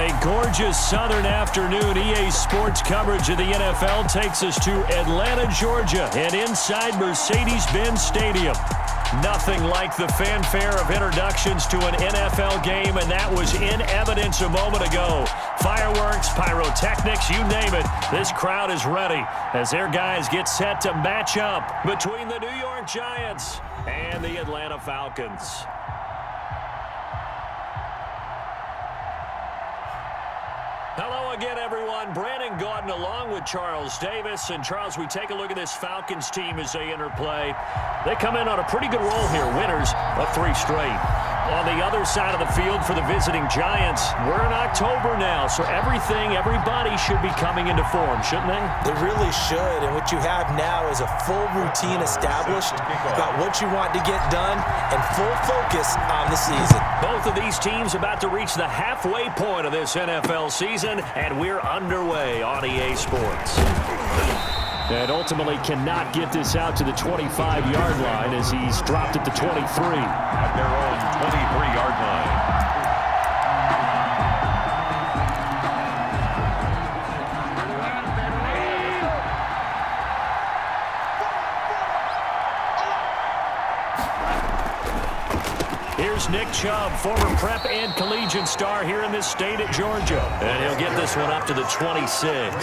a gorgeous southern afternoon. EA Sports coverage of the NFL takes us to Atlanta, Georgia, and inside Mercedes-Benz Stadium. Nothing like the fanfare of introductions to an NFL game, and that was in evidence a moment ago. Fireworks, pyrotechnics, you name it. This crowd is ready as their guys get set to match up between the New York Giants and the Atlanta Falcons. Hello again, everyone. Brandon Gaudin along with Charles Davis. And, Charles, we take a look at this Falcons team as they enter play. They come in on a pretty good roll here, winners of 3 straight. On the other side of the field for the visiting Giants, we're in October now, so everybody should be coming into form, shouldn't they? They really should, and what you have now is a full routine established about what you want to get done and full focus on the season. Both of these teams about to reach the halfway point of this NFL season, and we're underway on EA Sports. And ultimately cannot get this out to the 25-yard line as he's dropped at the 23. At their own 23-yard line. Here's Nick Chubb, former prep and collegiate star here in this state at Georgia. And he'll get this one up to the 26.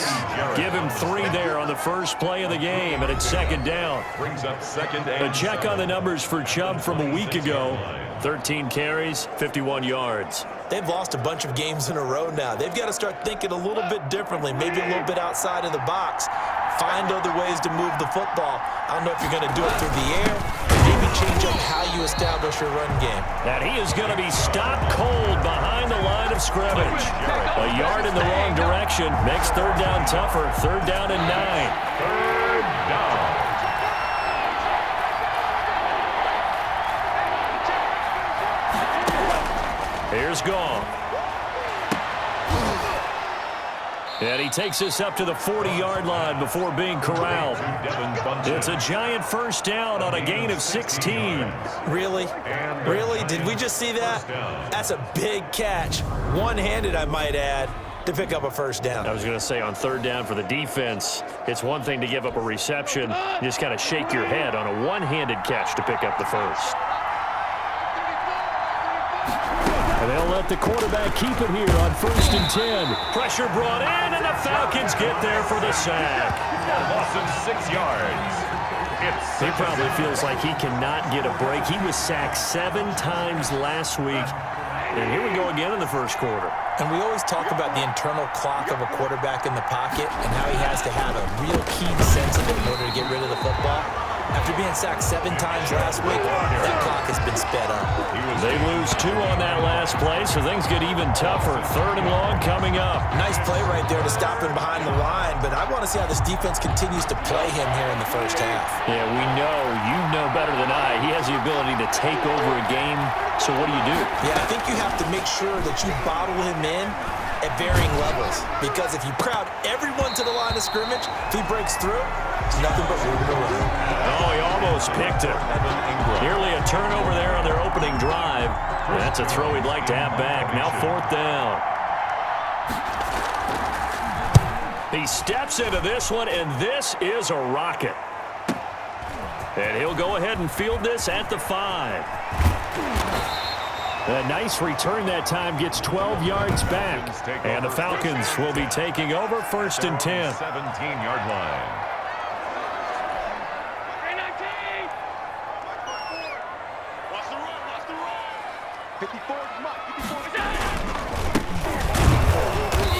Give him 3 there on the first play of the game, and it's second down. Brings up second and a check on the numbers for Chubb from a week ago. 13 carries, 51 yards. They've lost a bunch of games in a row now. They've got to start thinking a little bit differently, maybe a little bit outside of the box. Find other ways to move the football. I don't know if you're going to do it through the air, or maybe change up how you establish your run game. And he is going to be stopped cold behind the line of scrimmage. A yard in the wrong direction makes third down tougher. Third down and 9. third down. Here's Gong. And he takes us up to the 40-yard line before being corralled. It's a Giant first down on a gain of 16. Really? Really? Did we just see that? That's a big catch. One-handed, I might add, to pick up a first down. I was going to say on third down for the defense, it's one thing to give up a reception. You just kind of shake your head on a one-handed catch to pick up the first. And they'll let the quarterback keep it here on 1st and 10. Pressure brought in, and the Falcons get there for the sack. Loss of 6 yards. He probably feels like he cannot get a break. He was sacked 7 times last week. And here we go again in the first quarter. And we always talk about the internal clock of a quarterback in the pocket and how he has to have a real keen sense of it in order to get rid of the football. After being sacked 7 times last week, that clock has been sped up. They lose 2 on that last play, so things get even tougher. Third and long coming up. Nice play right there to stop him behind the line, but I want to see how this defense continues to play him here in the first half. Yeah, we know, you know better than I, he has the ability to take over a game, so what do you do? Yeah, I think you have to make sure that you bottle him in at varying levels, because if you crowd everyone to the line of scrimmage, if he breaks through, it's nothing but room to run. Oh, he almost picked it. Nearly a turnover there on their opening drive. That's a throw he'd like to have back. Now 4th down. He steps into this one, and this is a rocket. And he'll go ahead and field this at the 5. A nice return that time, gets 12 yards back. And the Falcons will be taking over 1st and 10. 17-yard line.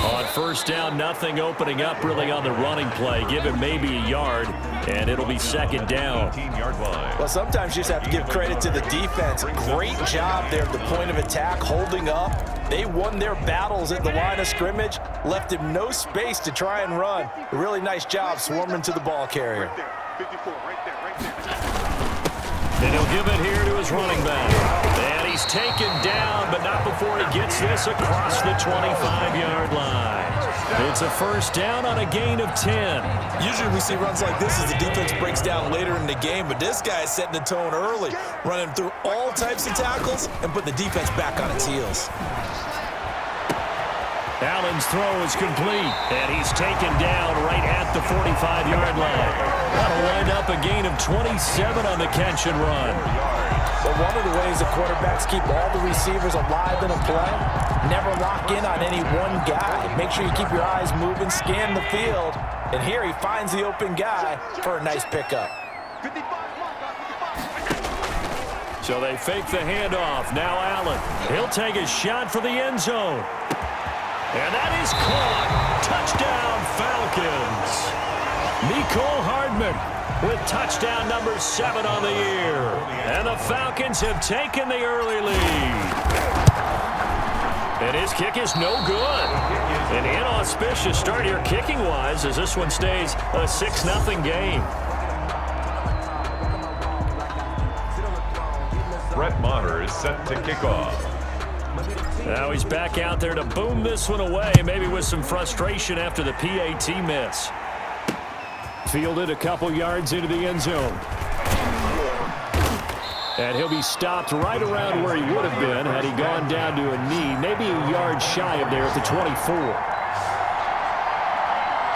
On 1st down, nothing opening up really on the running play. Give him maybe a yard, and it'll be 2nd down. 18-yard line. Well, sometimes you just have to give credit to the defense. Great job there at the point of attack, holding up. They won their battles at the line of scrimmage, left him no space to try and run. A really nice job swarming to the ball carrier. Right there, 54, right there. And he'll give it here to his running back. And he's taken down, but not before he gets this across the 25-yard line. It's a 1st down on a gain of 10. Usually we see runs like this as the defense breaks down later in the game, but this guy is setting the tone early, running through all types of tackles and put the defense back on its heels. Allen's throw is complete, and he's taken down right at the 45-yard line. That'll wind up a gain of 27 on the catch and run. But one of the ways the quarterbacks keep all the receivers alive in a play, never lock in on any one guy. Make sure you keep your eyes moving, scan the field, and here he finds the open guy for a nice pickup. So they fake the handoff. Now Allen. He'll take a shot for the end zone. And that is caught. Touchdown, Falcons. Mecole Hardman with touchdown number 7 on the year. And the Falcons have taken the early lead. And his kick is no good. An inauspicious start here kicking-wise as this one stays a 6-0 game. Brett Maher is set to kick off. Now he's back out there to boom this one away, maybe with some frustration after the PAT miss. Fielded a couple yards into the end zone. And he'll be stopped right around where he would have been had he gone down to a knee, maybe a yard shy of there at the 24.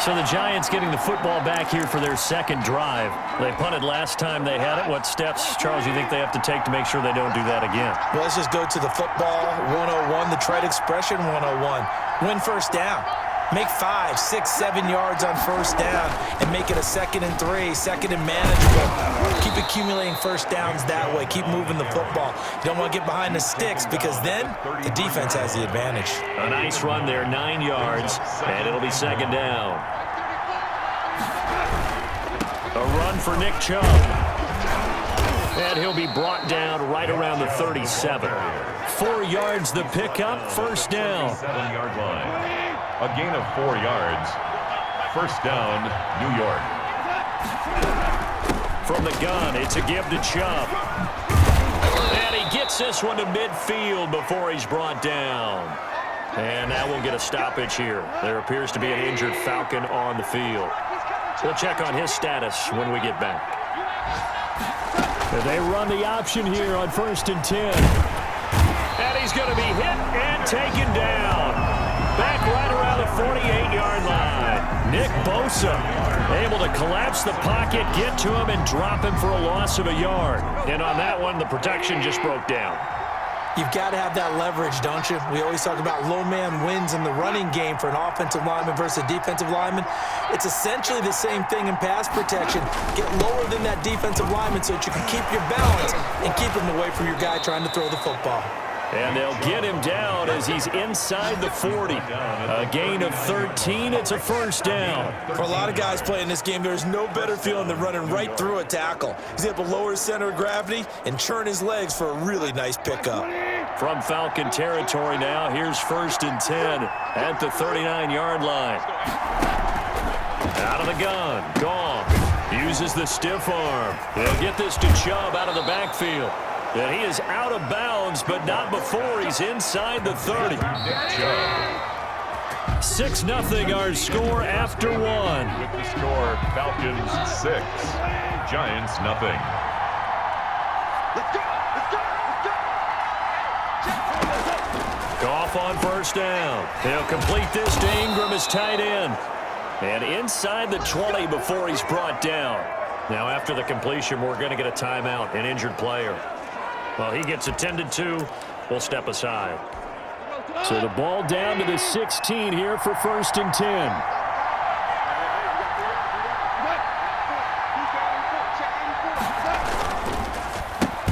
So the Giants getting the football back here for their second drive. They punted last time they had it. What steps, Charles, you think they have to take to make sure they don't do that again? Well, let's just go to the football 101, the trade expression 101. Win first down. Make 5, 6, 7 yards on first down and make it a 2nd and 3, 2nd and manageable. Keep accumulating first downs that way. Keep moving the football. You don't want to get behind the sticks because then the defense has the advantage. A nice run there, 9 yards, and it'll be 2nd down. A run for Nick Chubb. And he'll be brought down right around the 37. 4 yards the pickup, first down. 7-yard line. A gain of 4 yards. First down, New York. From the gun, it's a give to Chubb. And he gets this one to midfield before he's brought down. And now we'll get a stoppage here. There appears to be an injured Falcon on the field. We'll check on his status when we get back. They run the option here on 1st and 10. And he's going to be hit and taken down. Back right around the 48-yard line. Nick Bosa able to collapse the pocket, get to him, and drop him for a loss of a yard. And on that one, the protection just broke down. You've got to have that leverage, don't you? We always talk about low man wins in the running game for an offensive lineman versus a defensive lineman. It's essentially the same thing in pass protection. Get lower than that defensive lineman so that you can keep your balance and keep him away from your guy trying to throw the football. And they'll get him down as he's inside the 40. A gain of 13. It's a first down. For a lot of guys playing this game, there's no better feeling than running right through a tackle. He's able to lower his center of gravity and churn his legs for a really nice pickup. From Falcon territory now, here's 1st and 10 at the 39-yard line. Out of the gun, Gong uses the stiff arm. They'll get this to Chubb out of the backfield. And he is out of bounds, but not before he's inside the 30. 6-0 our score after 1. With the score, Falcons 6, Giants nothing. Let's go! Let's go! Let's go! Goff on first down. He'll complete this to Ingram as tight end. And inside the 20 before he's brought down. Now after the completion, we're going to get a timeout, an injured player. Well, he gets attended to. We'll step aside. So the ball down to the 16 here for 1st and 10.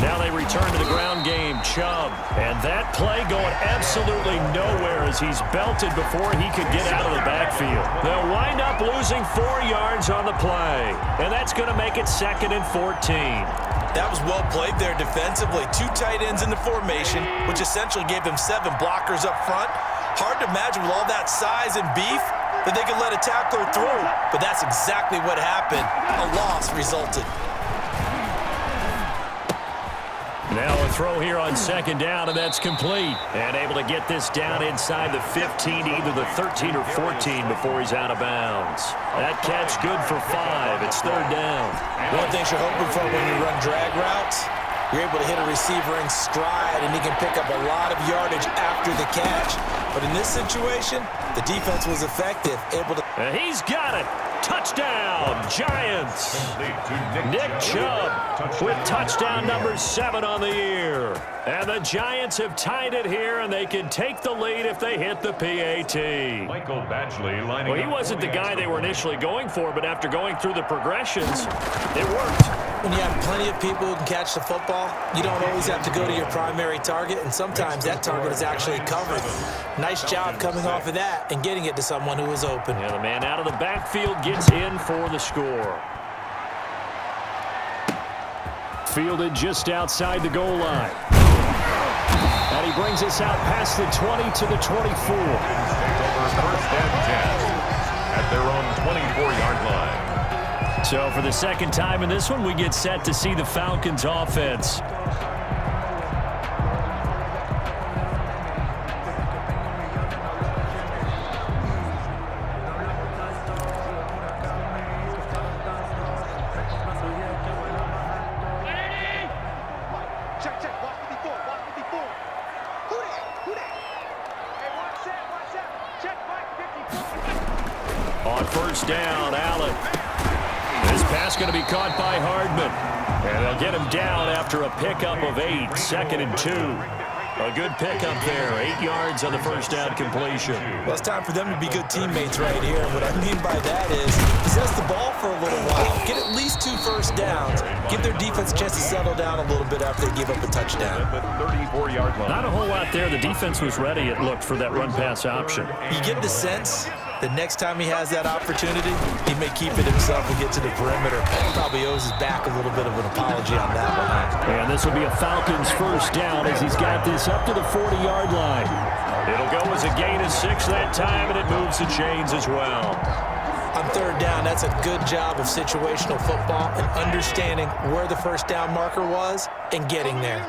Now they return to the ground game. Chubb. And that play going absolutely nowhere as he's belted before he could get out of the backfield. They'll wind up losing 4 yards on the play. And that's going to make it 2nd and 14. That was well played there defensively. 2 tight ends in the formation, which essentially gave them 7 blockers up front. Hard to imagine with all that size and beef that they could let a tackler through. But that's exactly what happened. A loss resulted. Now a throw here on 2nd down, and that's complete. And able to get this down inside the 15 to either the 13 or 14 before he's out of bounds. That catch good for 5. It's 3rd down. One of the things you're hoping for when you run drag routes, you're able to hit a receiver in stride, and he can pick up a lot of yardage after the catch. But in this situation, The defense was effective, able to... He's got it. Touchdown, Giants. Nick Chubb with touchdown number 7 on the year. And the Giants have tied it here, and they can take the lead if they hit the PAT. Michael Badgley lining Well, he wasn't the guy they were initially going for, but after going through the progressions, it worked. When you have plenty of people who can catch the football, you don't always have to go to your primary target, and sometimes that target is actually covered. Nice job coming off of that and getting it to someone who was open. Yeah, the man out of the backfield gets in for the score. Fielded just outside the goal line. And he brings us out past the 20 to the 24. First and 10 at their own 24-yard line. So for the second time in this one, we get set to see the Falcons offense. On first down, Allen. This pass going to be caught by Hardman. And they'll get him down after a pickup of 8, 2nd and 2. A good pickup there, 8 yards on the first down completion. Well, it's time for them to be good teammates right here. And what I mean by that is possess the ball for a little while. Get at least 2 first downs. Give their defense a chance to settle down a little bit after they give up a touchdown. At the 34-yard line. Not a whole lot there. The defense was ready, it looked, for that run-pass option. You get the sense that next time he has that opportunity, he may keep it himself and get to the perimeter. Probably owes his back a little bit of an apology on that one. And this will be a Falcons first down as he's got this up to the 40-yard line. It'll go as a gain of 6 that time, and it moves the chains as well. On third down, that's a good job of situational football and understanding where the first down marker was and getting there.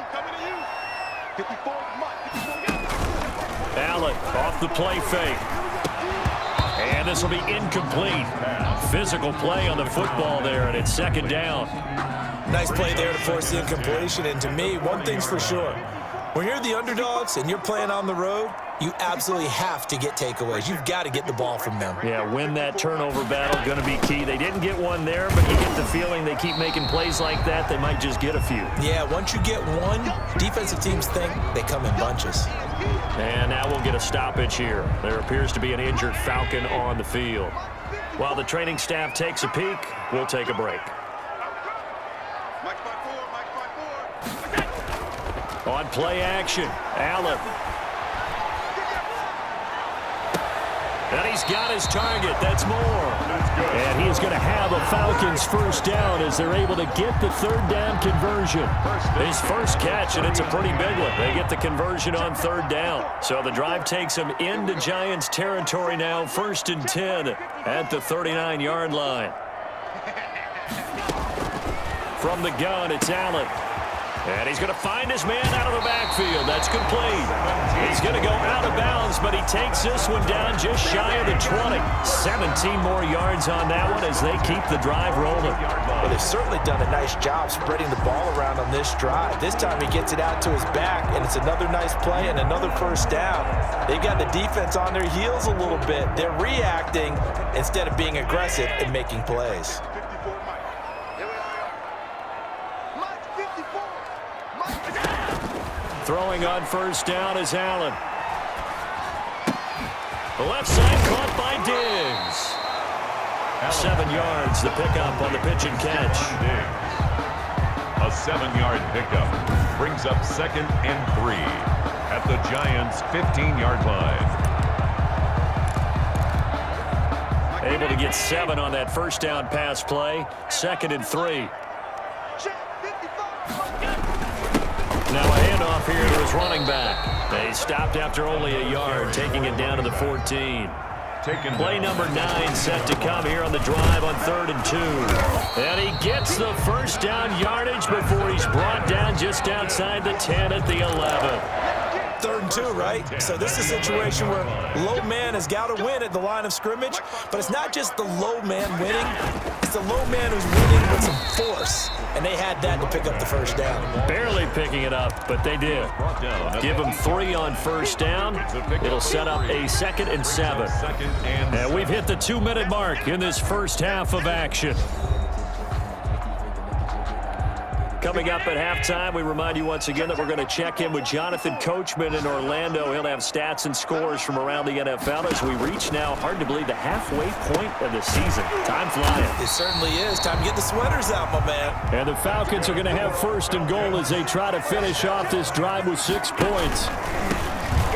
Allen off the play fake. And this will be incomplete. Physical play on the football there, and it's second down. Nice play there to force the incompletion. And to me, one thing's for sure. When you're the underdogs and you're playing on the road, you absolutely have to get takeaways. You've got to get the ball from them. Yeah, win that turnover battle, going to be key. They didn't get one there, but you get the feeling they keep making plays like that, they might just get a few. Yeah, once you get one, defensive teams think they come in bunches. And now we'll get a stoppage here. There appears to be an injured Falcon on the field. While the training staff takes a peek, we'll take a break. On play action, Allen. And he's got his target. That's more. And he is going to have a Falcons first down as they're able to get the third down conversion. His first catch, and it's a pretty big one. They get the conversion on third down. So the drive takes them into Giants territory now, 1st and 10 at the 39-yard line. From the gun, it's Allen. And he's going to find his man out of the backfield. That's complete. He's going to go out of bounds, but he takes this one down just shy of the 20. 17 more yards on that one as they keep the drive rolling. Well, they've certainly done a nice job spreading the ball around on this drive. This time he gets it out to his back, and it's another nice play and another first down. They've got the defense on their heels a little bit. They're reacting instead of being aggressive and making plays. Throwing on first down is Allen. The left side caught by Diggs. 7 yards, the pickup on the pitch and catch. A 7-yard pickup brings up 2nd and 3 at the Giants' 15-yard line. Able to get 7 on that first down pass play. 2nd and 3. Now a handoff here to his running back. They stopped after only a yard, taking it down to the 14. Play number 9 set to come here on the drive on 3rd and 2. And he gets the first down yardage before he's brought down just outside the 10 at the 11. 3rd and 2, right? So this is a situation where low man has got to win at the line of scrimmage, but it's not just the low man winning. It's the low man who's winning with some force, and they had that to pick up the first down. Barely picking it up, but they did. Give them 3 on first down. It'll set up a 2nd and 7. And we've hit the 2-minute mark in this first half of action. Coming up at halftime, we remind you once again that we're going to check in with Jonathan Coachman in Orlando. He'll have stats and scores from around the NFL as we reach now, hard to believe, the halfway point of the season. Time flying. It certainly is. Time to get the sweaters out, my man. And the Falcons are going to have 1st and goal as they try to finish off this drive with 6 points.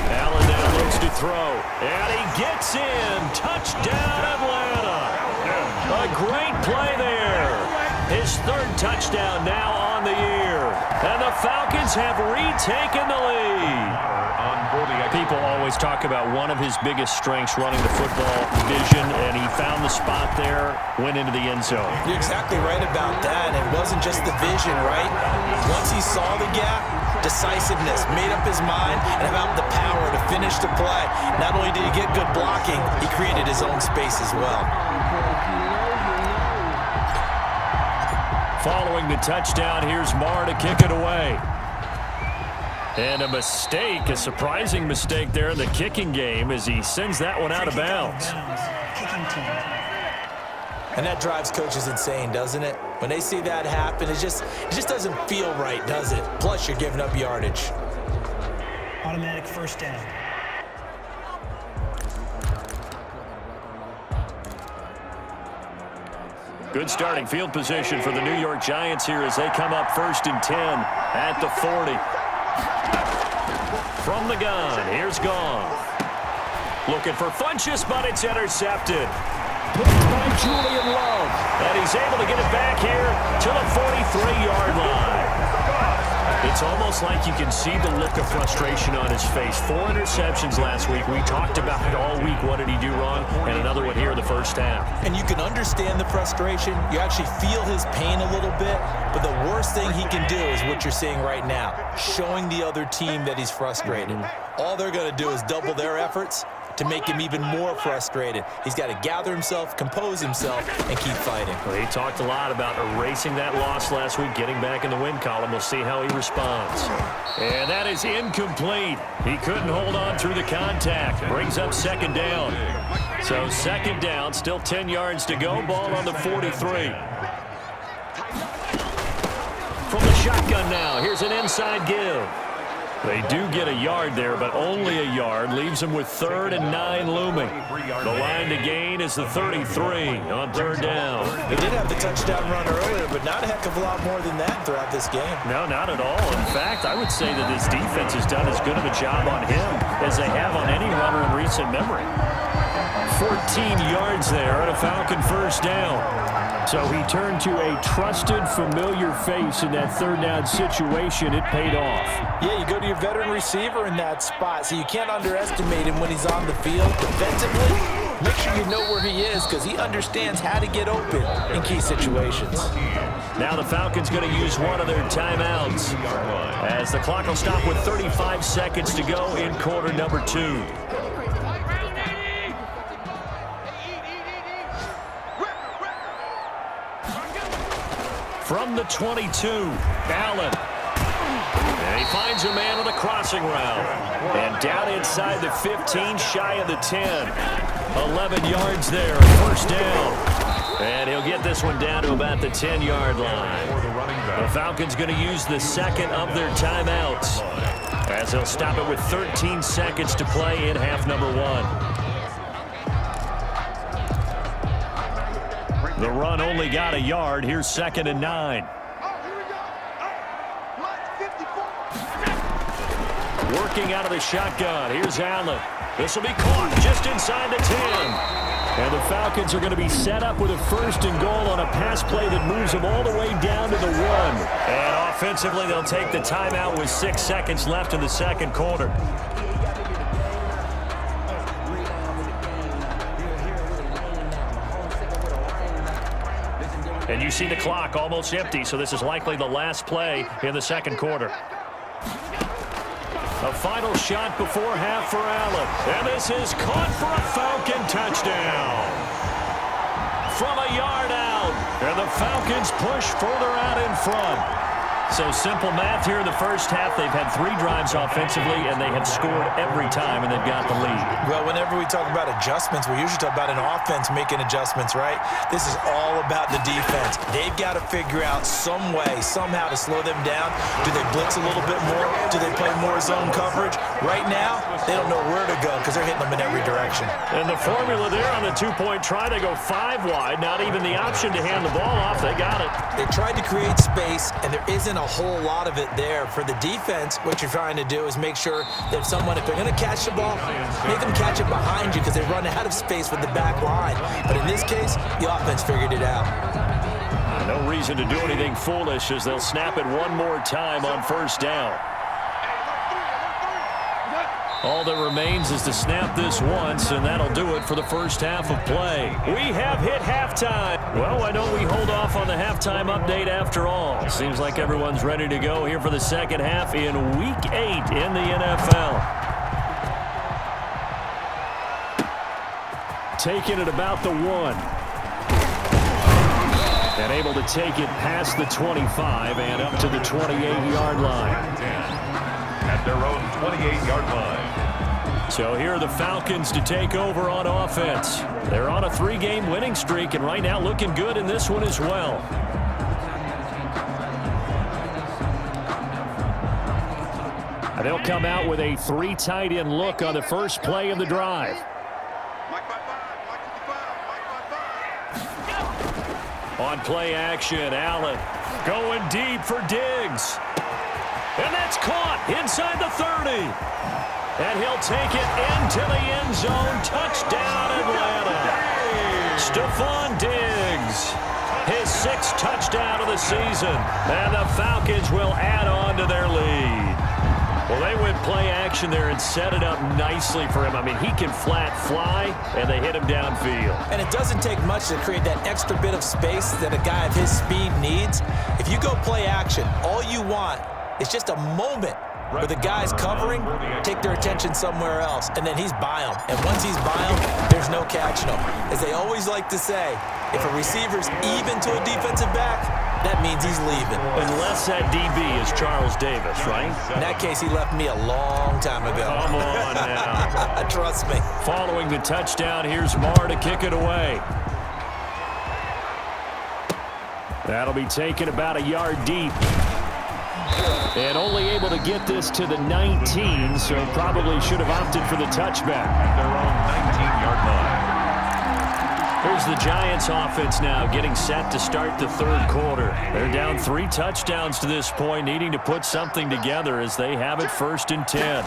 Allen now looks to throw, and he gets in. Touchdown, Atlanta. A great play there. His 3rd touchdown now on the year. And the Falcons have retaken the lead. People always talk about one of his biggest strengths running the football, vision, and he found the spot there, went into the end zone. You're exactly right about that. It wasn't just the vision, right? Once he saw the gap, decisiveness, made up his mind, and about the power to finish the play. Not only did he get good blocking, he created his own space as well. Following the touchdown, here's Marr to kick it away. And a mistake, a surprising mistake there in the kicking game as he sends that one out of bounds. And that drives coaches insane, doesn't it? When they see that happen, it just doesn't feel right, does it? Plus, you're giving up yardage. Automatic 1st down. Good starting field position for the New York Giants here as they come up 1st and 10 at the 40. From the gun, here's Gone. Looking for Funchess, but it's intercepted. Picked by Julian Love. And he's able to get it back here to the 43-yard line. It's almost like you can see the look of frustration on his face. 4 interceptions last week. We talked about it all week. What did he do wrong? And another one here in the first half. And you can understand the frustration. You actually feel his pain a little bit. But the worst thing he can do is what you're seeing right now, showing the other team that he's frustrated. All they're going to do is double their efforts to make him even more frustrated. He's got to gather himself, compose himself, and keep fighting. Well, he talked a lot about erasing that loss last week, getting back in the win column. We'll see how he responds. And that is incomplete. He couldn't hold on through the contact. Brings up 2nd down. So 2nd down, still 10 yards to go. Ball on the 43. From the shotgun now, here's an inside give. They do get a yard there, but only a yard. Leaves them with 3rd and 9 looming. The line to gain is the 33 on 3rd down. He did have the touchdown run earlier, but not a heck of a lot more than that throughout this game. No, not at all. In fact, I would say that this defense has done as good of a job on him as they have on any runner in recent memory. 14 yards there on a Falcon 1st down. So he turned to a trusted, familiar face in that 3rd down situation. It paid off. Yeah, you go to your veteran receiver in that spot, so you can't underestimate him when he's on the field. Defensively, make sure you know where he is because he understands how to get open in key situations. Now the Falcons going to use one of their timeouts as the clock will stop with 35 seconds to go in quarter number 2. From the 22, Allen. And he finds a man on the crossing route. And down inside the 15, shy of the 10. 11 yards there, 1st down. And he'll get this one down to about the 10-yard line. The Falcons going to use the 2nd of their timeouts as they'll stop it with 13 seconds to play in half number 1. The run only got a yard. Here's 2nd and 9. Working out of the shotgun. Here's Allen. This will be caught just inside the 10. And the Falcons are going to be set up with a 1st and goal on a pass play that moves them all the way down to the 1. And offensively, they'll take the timeout with 6 seconds left in the 2nd quarter. And you see the clock almost empty, so this is likely the last play in the 2nd quarter. A final shot before half for Allen. And this is caught for a Falcon touchdown. From a yard out. And the Falcons push further out in front. So simple math here in the first half. They've had 3 drives offensively, and they have scored every time, and they've got the lead. Well, whenever we talk about adjustments, we usually talk about an offense making adjustments, right? This is all about the defense. They've got to figure out some way, somehow to slow them down. Do they blitz a little bit more? Do they play more zone coverage? Right now, they don't know where to go because they're hitting them in every direction. And the formula there on the 2-point try, they go 5 wide. Not even the option to hand the ball off. They got it. They tried to create space, and there isn't a whole lot of it there. For the defense, what you're trying to do is make sure that if they're going to catch the ball, make them catch it behind you because they run out of space with the back line. But in this case, the offense figured it out. No reason to do anything foolish as they'll snap it one more time on first down. All that remains is to snap this once, and that'll do it for the first half of play. We have hit halftime. Well, why don't we hold off on the halftime update after all? Seems like everyone's ready to go here for the second half in Week 8 in the NFL. Taking it about the 1. And able to take it past the 25 and up to the 28-yard line. At their own 28-yard line. So here are the Falcons to take over on offense. They're on a 3-game winning streak, and right now looking good in this one as well. They'll come out with a 3 tight end look on the first play of the drive. On play action, Allen going deep for Diggs. And that's caught inside the 30. And he'll take it into the end zone. Touchdown, Atlanta. Stephon Diggs, his 6th touchdown of the season. And the Falcons will add on to their lead. Well, they went play action there and set it up nicely for him. I mean, he can flat fly, and they hit him downfield. And it doesn't take much to create that extra bit of space that a guy of his speed needs. If you go play action, all you want is just a moment where the guy's covering, take their attention somewhere else, and then he's by them. And once he's by them, there's no catching him. As they always like to say, if a receiver's even to a defensive back, that means he's leaving. Unless that DB is Charles Davis, right? In that case, he left me a long time ago. Come on now. Trust me. Following the touchdown, here's Marr to kick it away. That'll be taken about a yard deep. And only able to get this to the 19, so probably should have opted for the touchback. At their own 19-yard line. Here's the Giants offense now getting set to start the 3rd quarter. They're down 3 touchdowns to this point, needing to put something together as they have it 1st and 10.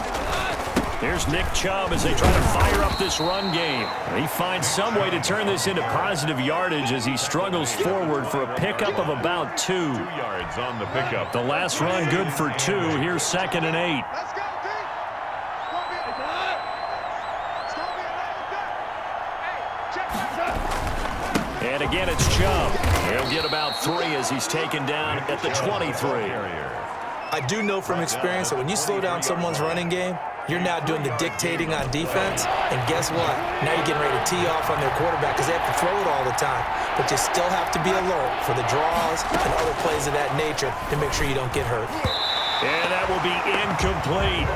Here's Nick Chubb as they try to fire up this run game. He finds some way to turn this into positive yardage as he struggles forward for a pickup of about 2. 2 yards on the pickup. The last run good for 2. Here's 2nd and 8. And again, it's Chubb. He'll get about 3 as he's taken down at the 23. I do know from experience that when you slow down someone's running game, you're now doing the dictating on defense, and guess what? Now you're getting ready to tee off on their quarterback because they have to throw it all the time. But you still have to be alert for the draws and other plays of that nature to make sure you don't get hurt. And that will be incomplete.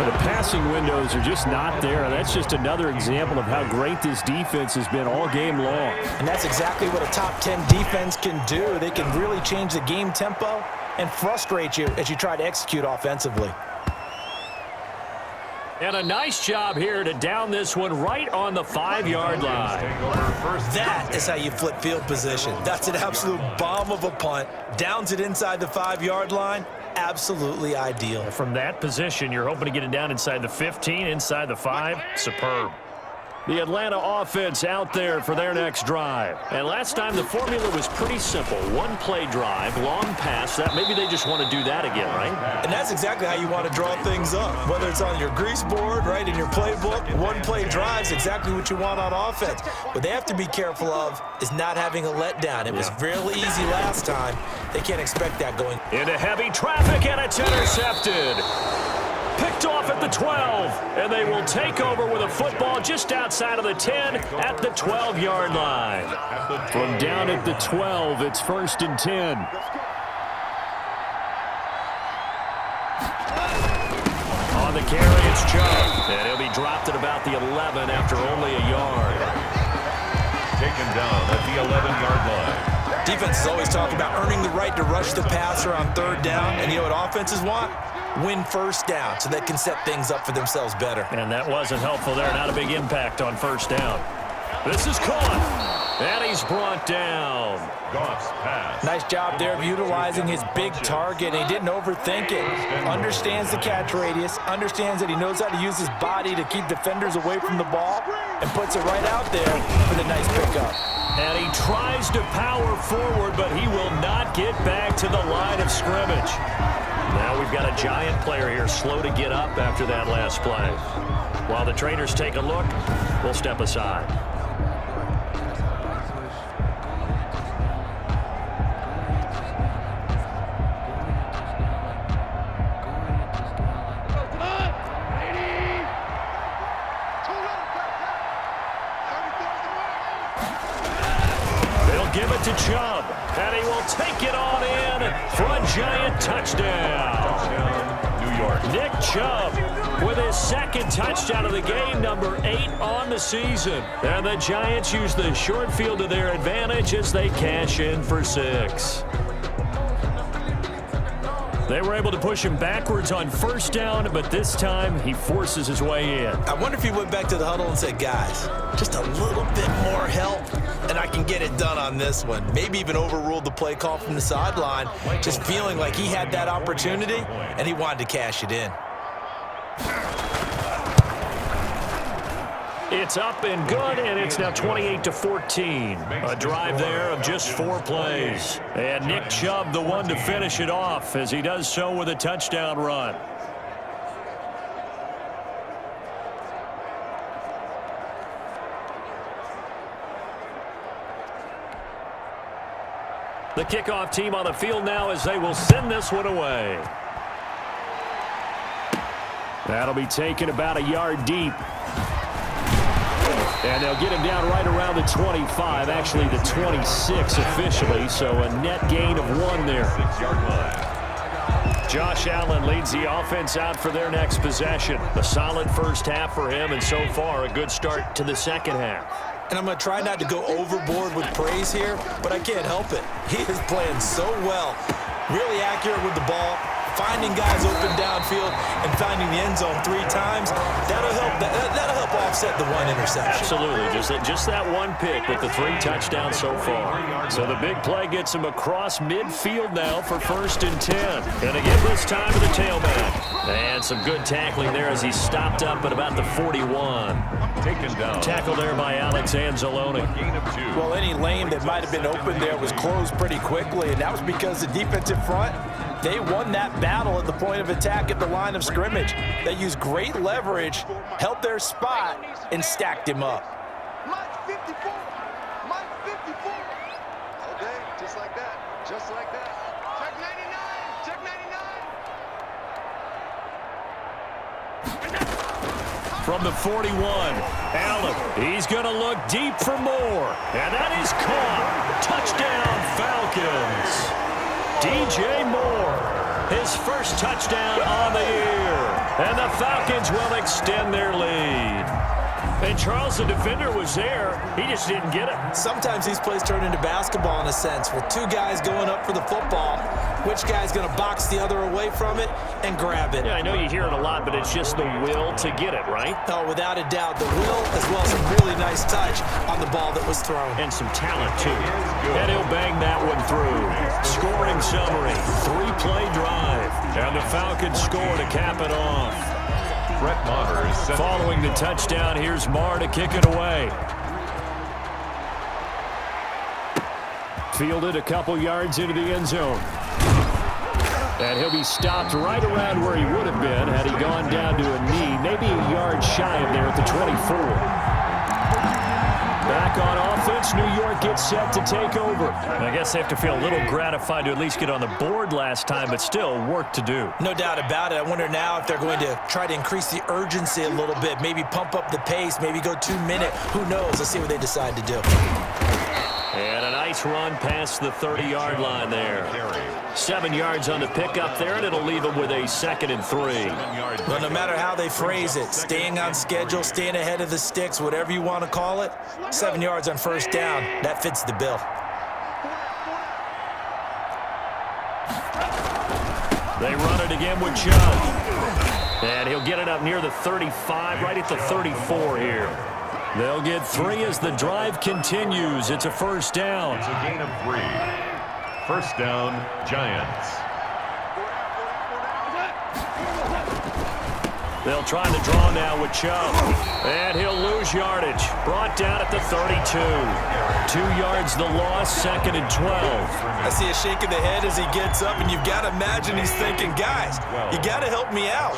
The passing windows are just not there. That's just another example of how great this defense has been all game long. And that's exactly what a top 10 defense can do. They can really change the game tempo and frustrate you as you try to execute offensively. And a nice job here to down this one right on the 5-yard line. That is how you flip field position. That's an absolute bomb of a punt. Downs it inside the 5-yard line. Absolutely ideal. From that position, you're hoping to get it down inside the 15, inside the 5. Superb. The Atlanta offense out there for their next drive. And last time the formula was pretty simple. 1-play drive, long pass. That maybe they just want to do that again, right? And that's exactly how you want to draw things up. Whether it's on your grease board, right, in your playbook, 1-play drive is exactly what you want on offense. What they have to be careful of is not having a letdown. It was really easy last time. They can't expect that going. Into heavy traffic, and it's intercepted. Picked off at the 12. And they will take over with a football just outside of the 10 at the 12-yard line. From down at the 12, it's 1st and 10. On the carry, it's Chubb. And he'll be dropped at about the 11 after only a yard. Taken down at the 11-yard line. Defenses always talk about earning the right to rush the passer on 3rd down. And you know what offenses want? Win 1st down so they can set things up for themselves better. And that wasn't helpful there. Not a big impact on 1st down. This is caught. And he's brought down. Goff's pass. Nice job there of utilizing his big target. He didn't overthink it. Understands the catch radius. Understands that he knows how to use his body to keep defenders away from the ball. And puts it right out there for the nice pickup. And he tries to power forward, but he will not get back to the line of scrimmage. Now we've got a Giant player here slow to get up after that last play. While the trainers take a look, we'll step aside. Give it to Chubb, and he will take it on in for a Giant touchdown. New York. Nick Chubb with his 2nd touchdown of the game, number 8 on the season. And the Giants use the short field to their advantage as they cash in for 6. They were able to push him backwards on 1st down, but this time he forces his way in. I wonder if he went back to the huddle and said, guys, just a little bit more help, and I can get it done on this one. Maybe even overruled the play call from the sideline, just feeling like he had that opportunity, and he wanted to cash it in. It's up and good, and it's now 28-14. A drive there of just 4 plays. And Nick Chubb, the one to finish it off, as he does so with a touchdown run. The kickoff team on the field now as they will send this one away. That'll be taken about a yard deep. And they'll get him down right around the 25, actually the 26 officially, so a net gain of 1 there. 6-yard line. Josh Allen leads the offense out for their next possession. A solid first half for him, and so far a good start to the second half. And I'm going to try not to go overboard with praise here, but I can't help it. He is playing so well, really accurate with the ball, finding guys open downfield and finding the end zone 3 times. That'll help offset the 1 interception. Absolutely. Just that 1 pick with the 3 touchdowns so far. So the big play gets him across midfield now for 1st and 10. Gonna give this time to the tailback. And some good tackling there as he stopped up at about the 41. Taken down. Tackled there by Alex Anzalone. Gain of 2. Well, any lane that might have been open there was closed pretty quickly, and that was because the defensive front, they won that battle at the point of attack at the line of scrimmage. They used great leverage, held their spot, and stacked him up. Mike 54. Mike 54. Okay, just like that. Just like that. Check 99. Check 99. From the 41, Allen, he's going to look deep for more. And that is caught. Touchdown, Falcons. DJ Moore, his first touchdown on the year. And the Falcons will extend their lead. And Charles, the defender, was there. He just didn't get it. Sometimes these plays turn into basketball in a sense, with 2 guys going up for the football. Which guy's going to box the other away from it and grab it? Yeah, I know you hear it a lot, but it's just the will to get it, right? Oh, without a doubt, the will as well as a really nice touch on the ball that was thrown. And some talent, too. And he'll bang that one through. Scoring summary, 3-play drive. And the Falcons score to cap it off. Brett Maher is set. Following the touchdown, here's Maher to kick it away. Fielded a couple yards into the end zone. And he'll be stopped right around where he would have been had he gone down to a knee, maybe a yard shy of there at the 24. Back on offense once New York gets set to take over. I guess they have to feel a little gratified to at least get on the board last time, but still work to do. No doubt about it. I wonder now if they're going to try to increase the urgency a little bit, maybe pump up the pace, maybe go 2 minute. Who knows? Let's see what they decide to do. And a nice run past the 30-yard line there. 7 yards on the pickup there, and it'll leave them with a 2nd and 3. Well, no matter how they phrase it, staying on schedule, staying ahead of the sticks, whatever you want to call it, 7 yards on first down, that fits the bill. They run it again with Chubb. And he'll get it up near the 35, right at the 34 here. They'll get 3 as the drive continues. It's a first down. It's a gain of 3. First down, Giants. They'll try to draw now with Chubb. And he'll lose yardage. Brought down at the 32. 2 yards the loss, 2nd and 12. I see a shake of the head as he gets up, and you've got to imagine he's thinking, guys, you got to help me out.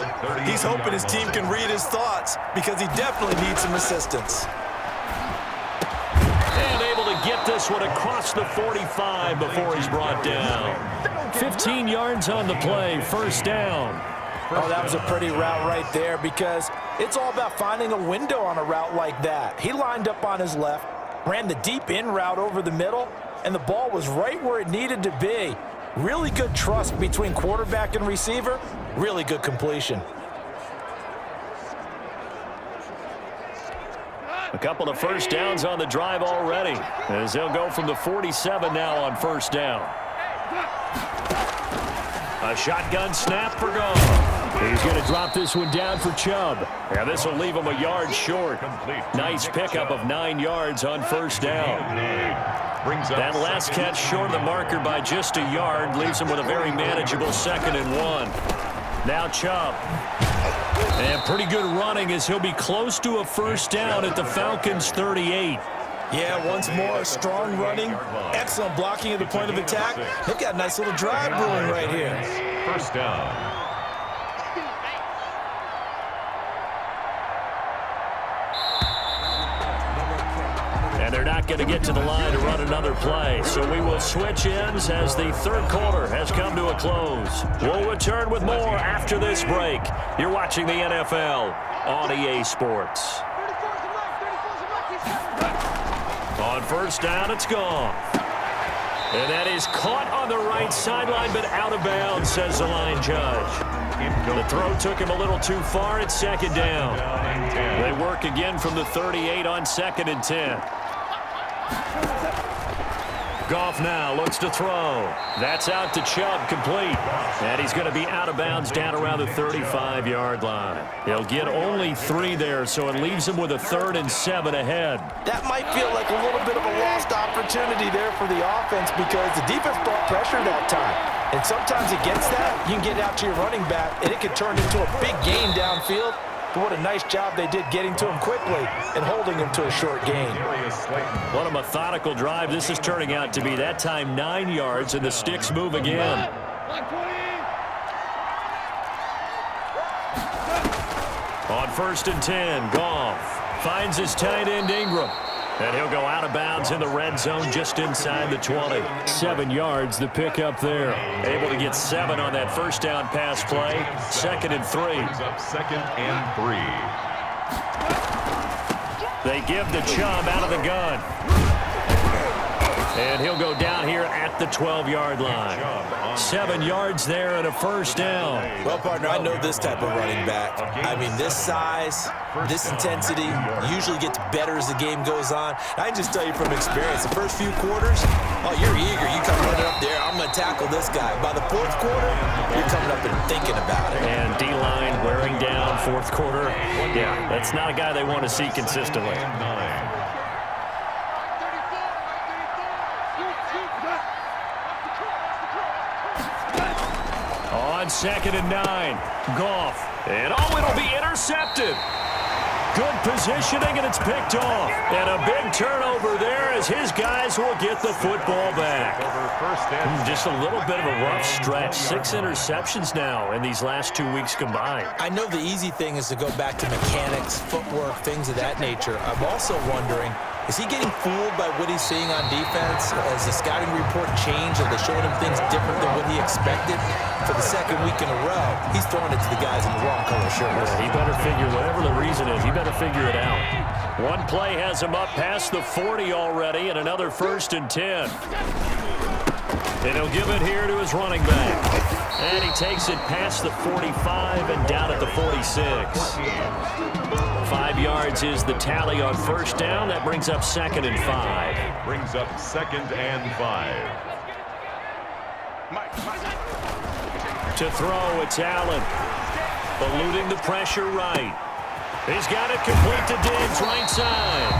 He's hoping his team can read his thoughts because he definitely needs some assistance. And able to get this one across the 45 before he's brought down. 15 yards on the play, first down. Oh, that was a pretty route right there because it's all about finding a window on a route like that. He lined up on his left, ran the deep in route over the middle, and the ball was right where it needed to be. Really good trust between quarterback and receiver. Really good completion. A couple of first downs on the drive already, as they'll go from the 47 now on first down. A shotgun snap for Goff. He's going to drop this one down for Chubb. And this will leave him a yard short. Nice pickup of 9 yards on first down. That last catch short of the marker by just a yard leaves him with a very manageable 2nd and 1. Now Chubb. And pretty good running as he'll be close to a first down at the Falcons' 38. Yeah, once more, strong running, excellent blocking at the point of attack. They've got a nice little drive brewing right here. First down. And they're not going to get to the line to run another play. So we will switch ends as the third quarter has come to a close. We'll return with more after this break. You're watching the NFL on EA Sports. On first down, it's gone. And that is caught on the right sideline, but out of bounds, says the line judge. The throw took him a little too far. It's 2nd down. They work again from the 38 on 2nd and 10. Goff now looks to throw. That's out to Chubb, complete. And he's going to be out of bounds down around the 35-yard line. He'll get only 3 there, so it leaves him with a 3rd and 7 ahead. That might feel like a little bit of a lost opportunity there for the offense because the defense brought pressure that time. And sometimes against that, you can get out to your running back, and it can turn into a big gain downfield. But what a nice job they did getting to him quickly and holding him to a short gain. What a methodical drive this is turning out to be. That time 9 yards, and the sticks move again. On 1st and 10, Goff finds his tight end Ingram. And he'll go out of bounds in the red zone just inside the 20. 7 yards, the pickup there. Able to get 7 on that first down pass play. 2nd and 3. Second and 3. They give the Chubb out of the gun. And he'll go down here at the 12-yard line. 7 yards there and a first down. Well, partner, I know this type of running back. I mean, this size, this intensity usually gets better as the game goes on. I can just tell you from experience, the first few quarters, oh, you're eager. You come running up there, I'm going to tackle this guy. By the 4th quarter, you're coming up and thinking about it. And D-line wearing down 4th quarter. Yeah, that's not a guy they want to see consistently. On 2nd and 9, Goff. And it'll be intercepted. Good positioning, and it's picked off. And a big turnover there as his guys will get the football back. Just a little bit of a rough stretch. 6 interceptions now in these last 2 weeks combined. I know the easy thing is to go back to mechanics, footwork, things of that nature. I'm also wondering Is he getting fooled by what he's seeing on defense? Has the scouting report changed? Are they showing him things different than what he expected? For the second week in a row, he's throwing it to the guys in the wrong color shirts. He better figure, whatever the reason is, he better figure it out. One play has him up past the 40 already, and another 1st and 10. And he'll give it here to his running back. And he takes it past the 45 and down at the 46. 5 yards is the tally on 1st down. That brings up 2nd and 5. Brings up 2nd and 5. To throw, it's Allen. Eluding the pressure right. He's got it complete to Diggs, right side.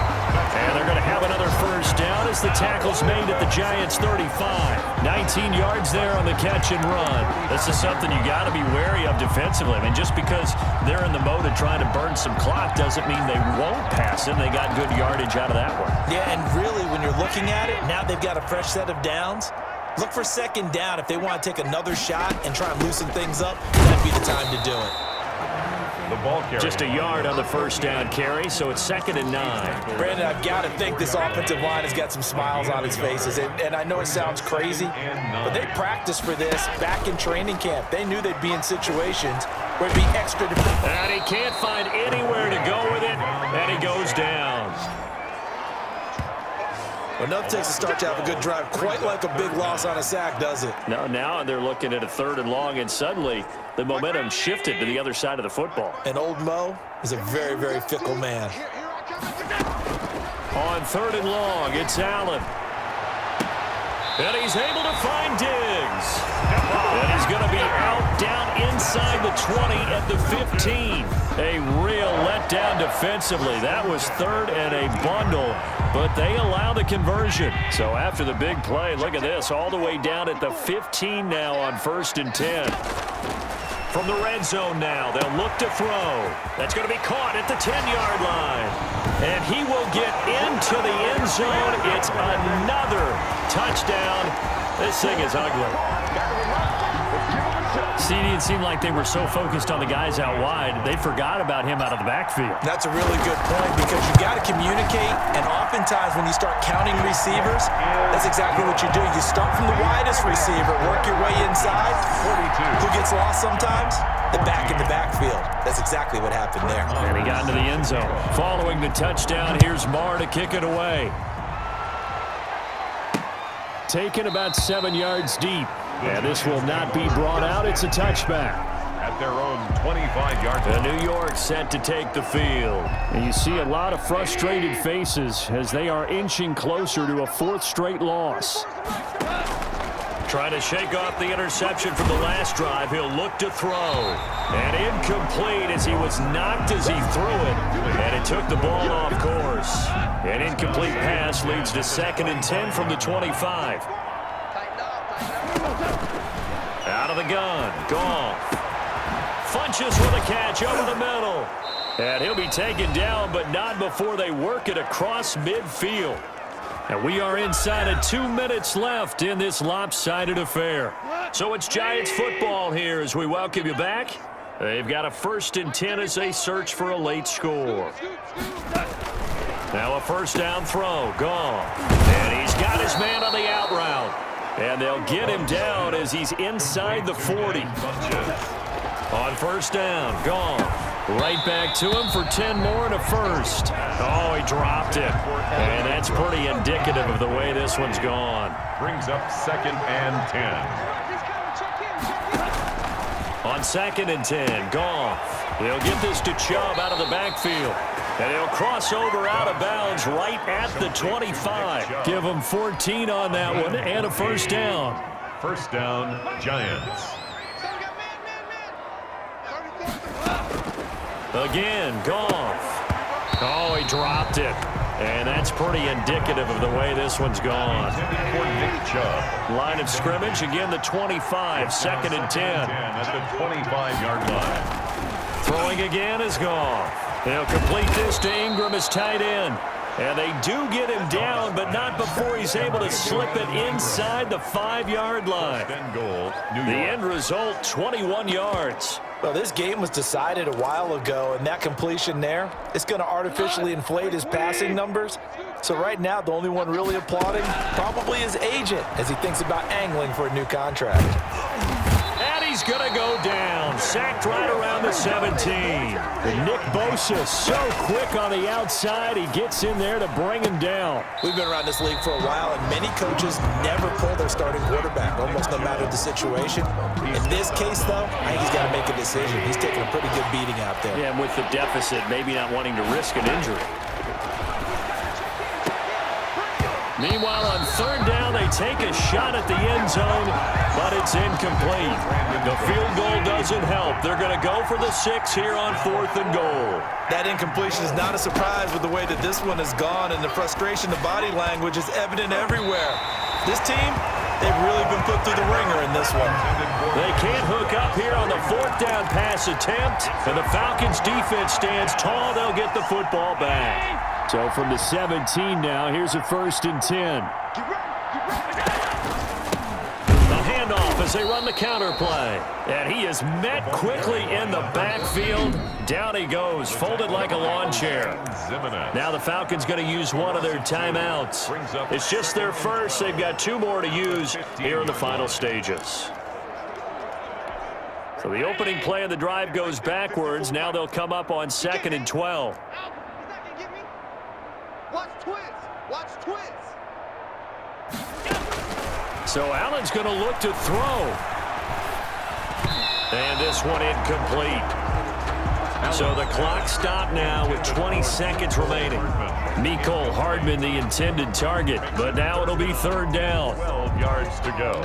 And they're going to have another 1st down as the tackle's made at the Giants' 35. 19 yards there on the catch and run. This is something you got to be wary of defensively. I mean, just because they're in the mode of trying to burn some clock doesn't mean they won't pass it. They got good yardage out of that one. Yeah, and really, when you're looking at it, now they've got a fresh set of downs. Look for 2nd down. If they want to take another shot and try and loosen things up, that'd be the time to do it. The ball carrier. Just a yard on the 1st down carry, so it's 2nd and 9. Brandon, I've got to think this offensive line has got some smiles on its faces. And I know it sounds crazy, but they practiced for this back in training camp. They knew they'd be in situations where it'd be extra. And he can't find anywhere to go with it, and he goes down. Enough takes to start to have a good drive. Quite like a big loss on a sack, does it? No, now they're looking at a 3rd and long, and suddenly the momentum shifted to the other side of the football. And old Mo is a very, very fickle man. On 3rd and long, it's Allen. And he's able to find Diggs. And he's going to be out down inside the 20 at the 15. A real letdown defensively. That was 3rd and a bundle, but they allow the conversion. So after the big play, look at this, all the way down at the 15 now on 1st and 10. From the red zone now, they'll look to throw. That's going to be caught at the 10-yard line. And he will get into the end zone. It's another touchdown. This thing is ugly. CD, it seemed like they were so focused on the guys out wide, they forgot about him out of the backfield. That's a really good point because you got to communicate, and oftentimes when you start counting receivers, that's exactly what you do. You start from the widest receiver, work your way inside. 42. Who gets lost sometimes? The back in the backfield. That's exactly what happened there. And he got into the end zone. Following the touchdown, here's Marr to kick it away. Taken about 7 yards deep. And this will not be brought out. It's a touchback. At their own 25-yard line. New York set to take the field. And you see a lot of frustrated faces as they are inching closer to a 4th straight loss. Trying to shake off the interception from the last drive. He'll look to throw. And incomplete as he was knocked as he threw it. And it took the ball off course. An incomplete pass leads to 2nd and 10 from the 25. Out of the gun, Goff. Funches with a catch over the middle. And he'll be taken down, but not before they work it across midfield. And we are inside of 2 minutes left in this lopsided affair. So it's Giants football here as we welcome you back. They've got a 1st and 10 as they search for a late score. Now a 1st down throw, Goff. And he's got his man on the out route. And they'll get him down as he's inside the 40. On 1st down, Goff. Right back to him for 10 more and a 1st. Oh, he dropped it. And that's pretty indicative of the way this one's gone. Brings up 2nd and 10. On 2nd and 10, Goff. He'll get this to Chubb out of the backfield. And he'll cross over out of bounds right at the 25. Give him 14 on that one and a 1st down. 1st down, Giants. Again, Goff. Oh, he dropped it. And that's pretty indicative of the way this one's gone. For Nick Chubb. Line of scrimmage, again the 25, 2nd and 10. At the 25-yard line. Throwing again is Goff. They'll complete this to Ingram as tight end. And they do get him down, but not before he's able to slip it inside the 5-yard line. Goal, The end result, 21 yards. Well, this game was decided a while ago, and that completion there, it's going to artificially inflate his passing numbers. So right now, the only one really applauding probably his agent as he thinks about angling for a new contract. And he's going to go down. Sacked right around the 17. And Nick Bosa so quick on the outside. He gets in there to bring him down. We've been around this league for a while, and many coaches never pull their starting quarterback, almost no matter the situation. In this case, though, I think he's got to make a decision. He's taking a pretty good beating out there. Yeah, and with the deficit, maybe not wanting to risk an injury. Meanwhile, on third down, they take a shot at the end zone, but it's incomplete. The field goal doesn't help. They're going to go for the 6 here on 4th and goal. That incompletion is not a surprise with the way that this one has gone, and the frustration, the body language is evident everywhere. This team, they've really been put through the ringer in this one. They can't hook up here on the 4th down pass attempt, and the Falcons' defense stands tall. They'll get the football back. So from the 17 now, here's a 1st and 10. The handoff as they run the counter play. And he is met quickly in the backfield. Down he goes, folded like a lawn chair. Now the Falcons going to use one of their timeouts. It's just their first. They've got 2 more to use here in the final stages. So the opening play of the drive goes backwards. Now they'll come up on 2nd and 12. Watch twist. Watch twist. So Allen's going to look to throw. And this one incomplete. So the clock stopped now with 20 seconds remaining. Mecole Hardman the intended target, but now it'll be 3rd down. 12 yards to go.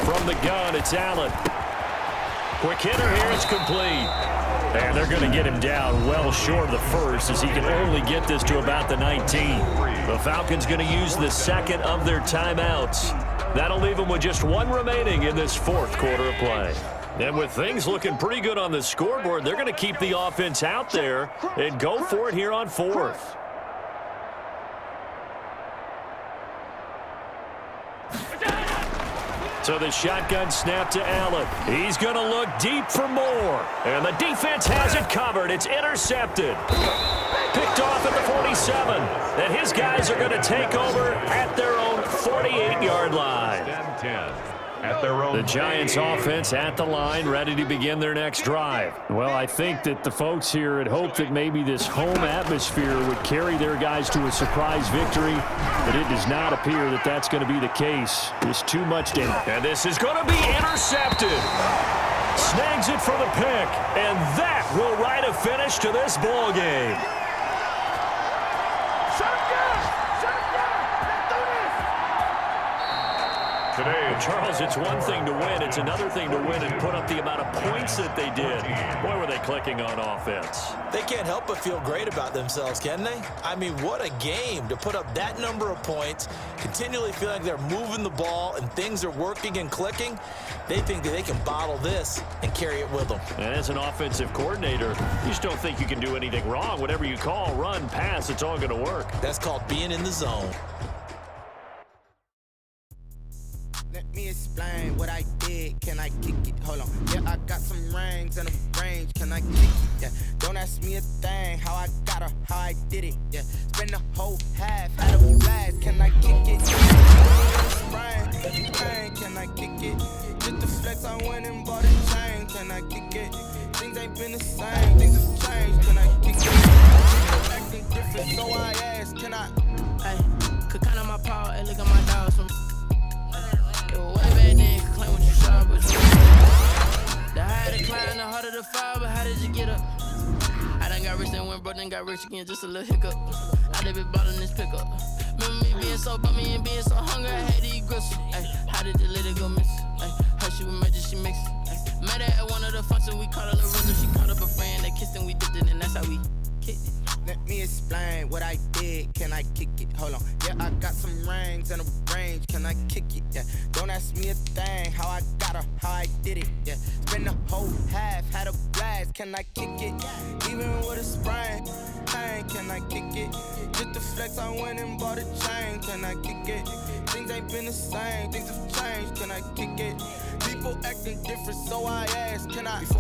From the gun, it's Allen. Quick hitter here, it's complete. And they're going to get him down well short of the first as he can only get this to about the 19. The Falcons going to use the 2nd of their timeouts. That'll leave them with just 1 remaining in this 4th quarter of play. And with things looking pretty good on the scoreboard, they're going to keep the offense out there and go for it here on 4th. So the shotgun snap to Allen. He's going to look deep for more. And the defense has it covered. It's intercepted. Picked off at the 47. And his guys are going to take over at their own 48-yard line. 10-10. At their own. The Giants offense at the line, ready to begin their next drive. Well, I think that the folks here had hoped that maybe this home atmosphere would carry their guys to a surprise victory, but it does not appear that that's going to be the case. There's too much damage. And this is going to be intercepted. Snags it for the pick, and that will write a finish to this ball game. Today, Charles, it's one thing to win. It's another thing to win and put up the amount of points that they did. Boy, were they clicking on offense. They can't help but feel great about themselves, can they? I mean, what a game to put up that number of points, continually feel like they're moving the ball and things are working and clicking. They think that they can bottle this and carry it with them. And as an offensive coordinator, you just don't think you can do anything wrong. Whatever you call, run, pass, it's all going to work. That's called being in the zone. Let me explain what I did. Can I kick it? Hold on. Yeah, I got some rings and a range. Can I kick it? Yeah. Don't ask me a thing. How I got her, how I did it. Yeah. Spend the whole half, had a blast. Can I kick it? Can I kick it? Just the flex, I went and bought a chain. Can I kick it? Things ain't been the same. Things have changed. Can I kick it? Acting different, so I asked. Can I? Hey, could count on my power and look at my dogs from. Way back then, could claim what you saw, but you. The higher the climb, the harder the fall, but how did you get up? I done got rich and went broke, then got rich again, just a little hiccup. I done been ballin' this pickup. Remember me being so bummy and being so hungry, I had to eat gristle. Ay, how did the lady go miss? Ay, her she was magic, she mixed. Met her at one of the functions, we called her Lorenzo, she called up a friend, they kissed and we dipped it, and that's how we kicked it. Let me explain what I did. Can I kick it? Hold on. Yeah, I got some rings and a range. Can I kick it? Yeah. Don't ask me a thing. How I got her, how I did it. Yeah. Spend the whole half, had a blast. can I kick it? Even with a sprain, pain, can I kick it? Just the flex, I went and bought a chain, can I kick it? Things ain't been the same, things have changed, can I kick it? People acting different, so I ask, can I?